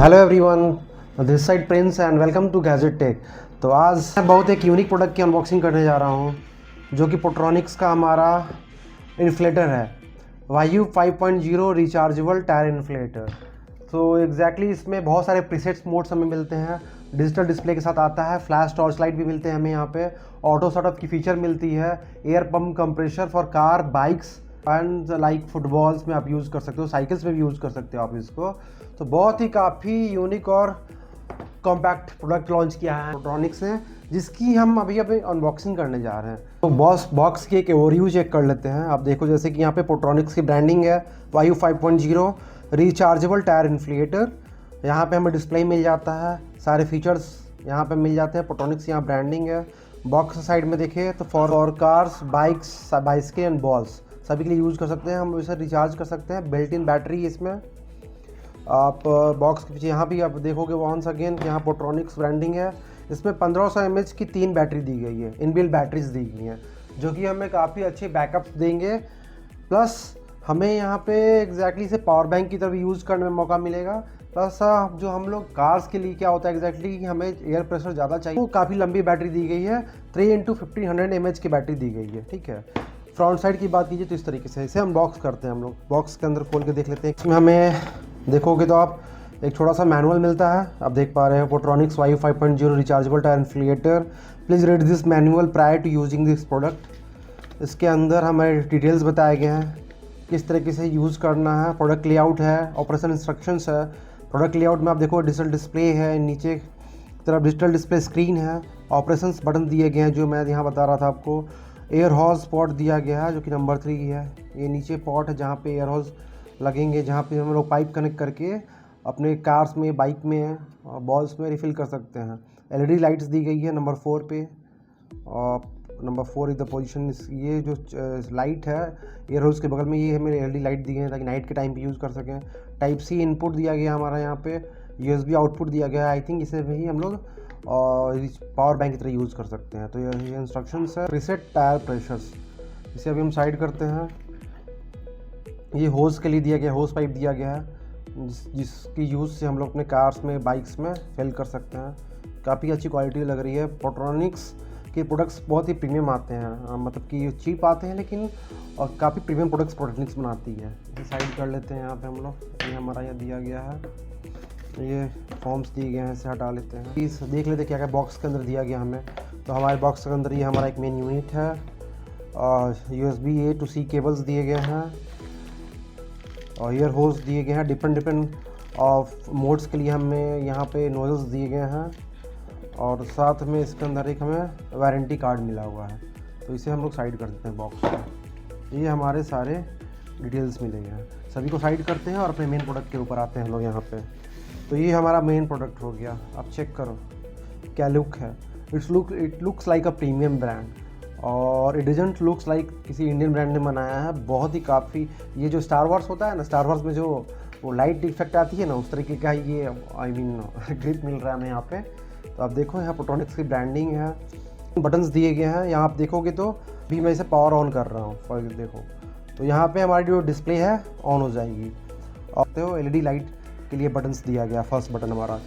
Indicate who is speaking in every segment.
Speaker 1: Hello everyone, this side Prince and welcome to gadget tech. तो आज मैं बहुत एक यूनिक प्रोडक्ट की अनबॉक्सिंग करने जा रहा हूँ, जो कि पोट्रॉनिक्स का हमारा इन्फ्लेटर है, वायु 5.0 रिचार्जेबल टायर इन्फ्लेटर। तो एग्जैक्टली इसमें बहुत सारे प्रीसेट्स मोड्स हमें मिलते हैं, डिजिटल डिस्प्ले के साथ आता है, फ्लैश टॉर्च लाइट भी मिलते हैं हमें यहाँ पे, ऑटो शट की फीचर मिलती है, air pump compressor for car, bikes and like footballs में आप यूज़ कर सकते हो, साइकिल्स में भी यूज़ कर सकते हो आप इसको। तो बहुत ही काफ़ी यूनिक और कॉम्पैक्ट प्रोडक्ट लॉन्च किया है पोट्रॉनिक्स ने, जिसकी हम अभी अनबॉक्सिंग करने जा रहे हैं। तो बॉक्स की एक ओवरव्यू चेक कर लेते हैं। आप देखो जैसे कि यहाँ पे पोट्रॉनिक्स की ब्रांडिंग है, वायु 5.0 रिचार्जेबल टायर इन्फ्लेटर। यहाँ पे हमें डिस्प्ले मिल जाता है, सारे फीचर्स यहाँ पे मिल जाते हैं। पोट्रॉनिक्स यहाँ ब्रांडिंग है। बॉक्स साइड में देखें तो for cars, bikes, bicycle and balls सभी के लिए यूज़ कर सकते हैं। हम इसे रिचार्ज कर सकते हैं, बिल्ट इन बैटरी इसमें। आप बॉक्स के पीछे यहाँ भी आप देखोगे वंस अगेन यहाँ पोट्रॉनिक्स ब्रांडिंग है। इसमें 1500 mAh की 3 बैटरी दी गई है, इनबिल्ट बैटरीज दी गई हैं, जो कि हमें काफ़ी अच्छे बैकअप्स देंगे। प्लस हमें यहाँ पे एग्जैक्टली से पावर बैंक की तरफ यूज़ करने में मौका मिलेगा। प्लस जो हम लोग कार्स के लिए क्या होता है एग्जैक्टली कि हमें एयर प्रेशर ज़्यादा चाहिए, वो काफ़ी लंबी बैटरी दी गई है, 3x1500 mAh की बैटरी दी गई है। ठीक है, फ्रंट साइड की बात कीजिए तो इस तरीके से इसे हम बॉक्स करते हैं। हम लोग बॉक्स के अंदर खोल के देख लेते हैं। इसमें हमें देखोगे तो आप एक छोटा सा मैनुअल मिलता है, आप देख पा रहे हैं, Portronics Vayu 5.0 rechargeable tyre inflator, please read this manual prior to using this product. इसके अंदर हमें डिटेल्स बताए गए हैं किस तरीके से यूज़ करना है। प्रोडक्ट लेआउट है, ऑपरेशन इंस्ट्रक्शंस है। प्रोडक्ट लेआउट में आप देखो डिजिटल डिस्प्ले है, नीचे की तरफ डिजिटल डिस्प्ले स्क्रीन है, ऑपरेशंस बटन दिए गए हैं जो मैं यहाँ बता रहा था आपको। एयर हॉज पॉट दिया गया है जो कि नंबर 3 है। ये नीचे पॉट है जहाँ पे एयर हॉज लगेंगे, जहाँ पे हम लोग पाइप कनेक्ट करके अपने कार्स में, बाइक में, बॉल्स में रिफ़िल कर सकते हैं। एलईडी लाइट्स दी गई है नंबर 4 पे, और नंबर 4 इज द पोजीशन। ये जो लाइट है एयर होल्स के बगल में, ये हमें एलईडी लाइट दी गई है ताकि नाइट के टाइम पे यूज़ कर सकें। टाइप सी इनपुट दिया गया हमारा यहाँ पे, यूएसबी आउटपुट दिया गया है। आई थिंक इसे भी हम लोग पावर बैंक की तरह यूज़ कर सकते हैं। तो ये इंस्ट्रक्शंस है। प्रीसेट टायर प्रेशर्स, इसे अभी हम साइड करते हैं। ये होज के लिए दिया गया, होज पाइप दिया गया है, जिसकी यूज़ से हम लोग अपने कार्स में, बाइक्स में फिल कर सकते हैं। काफ़ी अच्छी क्वालिटी लग रही है। पोट्रॉनिक्स के प्रोडक्ट्स बहुत ही प्रीमियम आते हैं, मतलब कि चीप आते हैं, लेकिन और काफ़ी प्रीमियम प्रोडक्ट्स पोट्रॉनिक्स बनाती है। इसे साइड कर लेते हैं। यहाँ पे हम लोग, ये हमारा यहाँ दिया गया है, ये फॉर्म्स दिए गए हैं, इसे हटा लेते हैं। प्लीज़ देख लेते क्या क्या बॉक्स के अंदर दिया गया हमें। तो हमारे बॉक्स के अंदर ये हमारा एक मेन यूनिट है, और USB A to C cables दिए गए हैं, और ईयर होल्स दिए गए हैं। डिफरेंट ऑफ मोड्स के लिए हमें यहाँ पे नोजल्स दिए गए हैं, और साथ में इसके अंदर एक हमें वारंटी कार्ड मिला हुआ है। तो इसे हम लोग साइड कर देते हैं बॉक्स को। ये हमारे सारे डिटेल्स मिले हैं, सभी को साइड करते हैं और अपने मेन प्रोडक्ट के ऊपर आते हैं हम लोग यहाँ पे। तो ये हमारा मेन प्रोडक्ट हो गया। आप चेक करो क्या लुक है। It looks like a premium brand, और इट डजंट लुक्स लाइक किसी इंडियन ब्रांड ने बनाया है। बहुत ही काफ़ी, ये जो स्टार वॉर्स होता है ना, स्टार वॉर्स में जो वो लाइट इफेक्ट आती है ना, उस तरीके का ये ग्रिप मिल रहा है हमें यहाँ पे। तो आप देखो यहाँ पोट्रॉनिक्स की ब्रांडिंग है, बटन्स दिए गए हैं। यहाँ आप देखोगे तो भी मैं इसे पावर ऑन कर रहा हूँ, फॉर देखो तो यहाँ पे हमारी जो डिस्प्ले है ऑन हो जाएगी। और तो एलईडी लाइट के लिए बटन्स दिया गया, फर्स्ट बटन हमारा।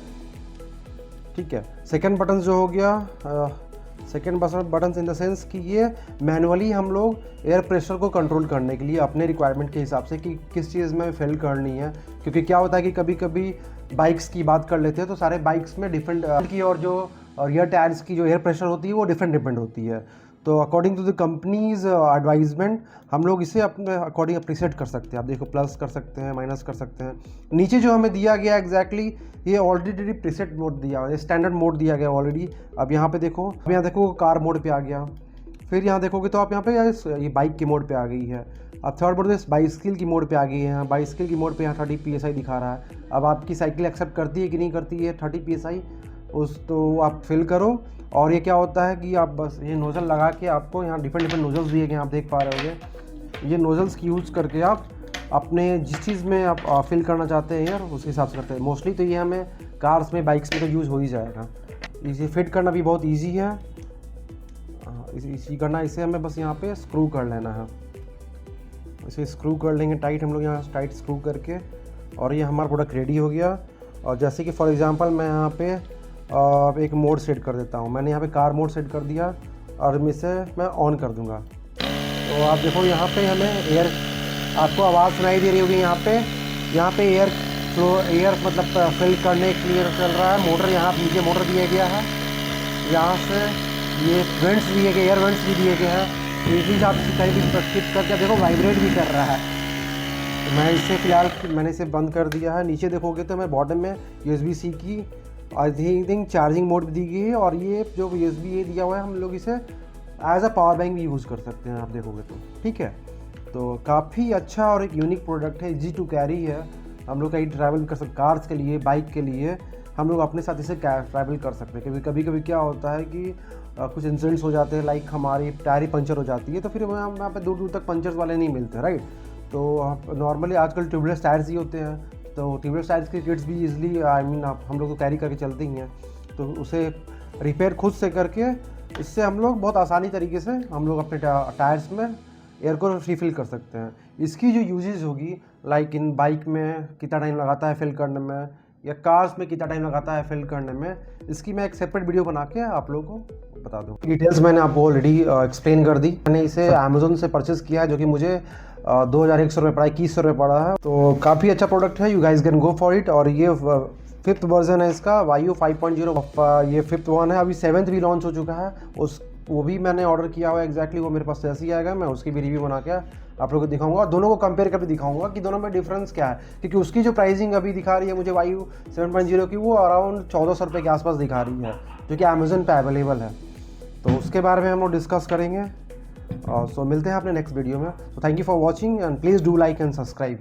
Speaker 1: ठीक है, सेकंड बटन जो हो गया, second button in the sense कि ये मैनुअली हम लोग एयर प्रेशर को कंट्रोल करने के लिए अपने रिक्वायरमेंट के हिसाब से कि किस चीज़ में फिल करनी है। क्योंकि क्या होता है कि कभी कभी बाइक्स की बात कर लेते हैं तो सारे बाइक्स में डिफरेंट की और जो रियर टायर्स की जो एयर प्रेशर होती है वो डिफरेंट होती है। तो according to the companies advisement हम लोग इसे अपने अकॉर्डिंग प्रीसेट कर सकते हैं। आप देखो प्लस कर सकते हैं, माइनस कर सकते हैं। नीचे जो हमें दिया गया एग्जैक्टली ये ऑलरेडी प्रीसेट मोड दिया हुआ है, स्टैंडर्ड मोड दिया गया ऑलरेडी। अब यहाँ पे देखो, अब यहाँ देखो कार मोड पे आ गया। फिर यहाँ देखोगे तो आप यहाँ पे ये बाइक की मोड पे आ गई है। अब थर्ड मोड बाइसिकल की मोड पे आ गई है। बाइसिकल की मोड पे यहाँ 30 PSI दिखा रहा है। अब आपकी साइकिल एक्सेप्ट करती है कि नहीं करती है 30 PSI, उस तो आप फिल करो। और ये क्या होता है कि आप बस ये नोज़ल लगा के, आपको यहाँ डिफरेंट नोज़ल्स दिए गए हैं, आप देख पा रहे होंगे। ये नोज़ल्स की यूज़ करके आप अपने जिस चीज़ में आप फिल करना चाहते हैं यार, उस हिसाब से करते हैं। मोस्टली तो ये हमें कार्स में, बाइक्स में तो यूज़ हो ही जाएगा। इसे फिट करना भी बहुत ईजी है। इसी करना, इसे हमें बस यहाँ पे स्क्रू कर लेना है। इसे स्क्रू कर लेंगे टाइट हम लोग यहाँ, टाइट स्क्रू करके, और ये हमारा प्रोडक्ट रेडी हो गया। और जैसे कि फॉर एग्जांपल मैं यहाँ पे एक मोड सेट कर देता हूँ। मैंने यहाँ पे कार मोड सेट कर दिया और इसे मैं ऑन कर दूँगा। तो आप देखो यहाँ पे हमें एयर, आपको आवाज़ सुनाई दे रही होगी यहाँ पे एयर फ्लो, एयर मतलब फिल करने के लिए चल रहा है। मोटर यहाँ नीचे मोटर दिया गया है, यहाँ से ये वेंट्स दिए गए, एयर वेंट्स भी दिए गए हैं। इसी आप कहीं भी प्रस्तुत करके देखो वाइब्रेट भी कर रहा है। तो मैं इसे फ़िलहाल मैंने इसे बंद कर दिया है। नीचे देखोगे तो मैं बॉटम में USB-C की आई थिंक चार्जिंग मोड भी दी गई है, और ये जो USB-A दिया हुआ है हम लोग इसे एज अ पावर बैंक भी यूज़ कर सकते हैं, आप देखोगे तो। ठीक है, तो काफ़ी अच्छा और एक यूनिक प्रोडक्ट है, इजी टू कैरी है। हम लोग कहीं ट्रैवल कर सकते, कार्स के लिए, बाइक के लिए हम लोग अपने साथ इसे ट्रैवल कर सकते हैं। क्योंकि कभी कभी क्या होता है कि कुछ इंसिडेंट्स हो जाते हैं, लाइक हमारी टायर ही पंचर हो जाती है, तो फिर हम यहाँ पे दूर दूर तक पंचर्स वाले नहीं मिलते, राइट। तो नॉर्मली आजकल ट्यूबलेस टायर्स ही होते हैं, तो ट्यूबलेस टायर्स के किट्स भी ईजिली हम लोग को कैरी करके चलते ही हैं। तो उसे रिपेयर खुद से करके इससे हम लोग बहुत आसानी तरीके से हम लोग अपने टायर्स में एयर को रिफिल कर सकते हैं। इसकी जो यूजेज होगी, लाइक इन बाइक में कितना टाइम लगाता है फिल करने में, या कार्स में कितना टाइम लगाता है फिल करने में, इसकी मैं एक सेपरेट वीडियो बना के आप लोगों को बता दूँ। डिटेल्स मैंने आपको ऑलरेडी एक्सप्लेन कर दी। मैंने इसे अमेज़ोन से परचेज़ किया है, जो कि मुझे 2100 रुपये पड़ा, 2100 रुपये पड़ा है। तो काफ़ी अच्छा प्रोडक्ट है, you guys can go for it. और ये 5th वर्जन है इसका, Vayu 5.0, ये 5th वन है। अभी 7th भी लॉन्च हो चुका है, वो भी मैंने ऑर्डर किया हुआ है एग्जैक्टली। वो मेरे पास जैसे ही आएगा मैं उसकी भी रिव्यू बना के आप लोगों को दिखाऊंगा, और दोनों को कंपेयर करके दिखाऊंगा कि दोनों में डिफरेंस क्या है। क्योंकि उसकी जो प्राइसिंग अभी दिखा रही है मुझे Vayu 7.0 की, वो अराउंड 1400 रुपये के आसपास दिखा रही है, जो कि अमेज़न पे अवेलेबल है। तो उसके बारे में हम लोग डिस्कस करेंगे। सो मिलते हैं अपने नेक्स्ट वीडियो में। तो thank you for watching and please do like and subscribe.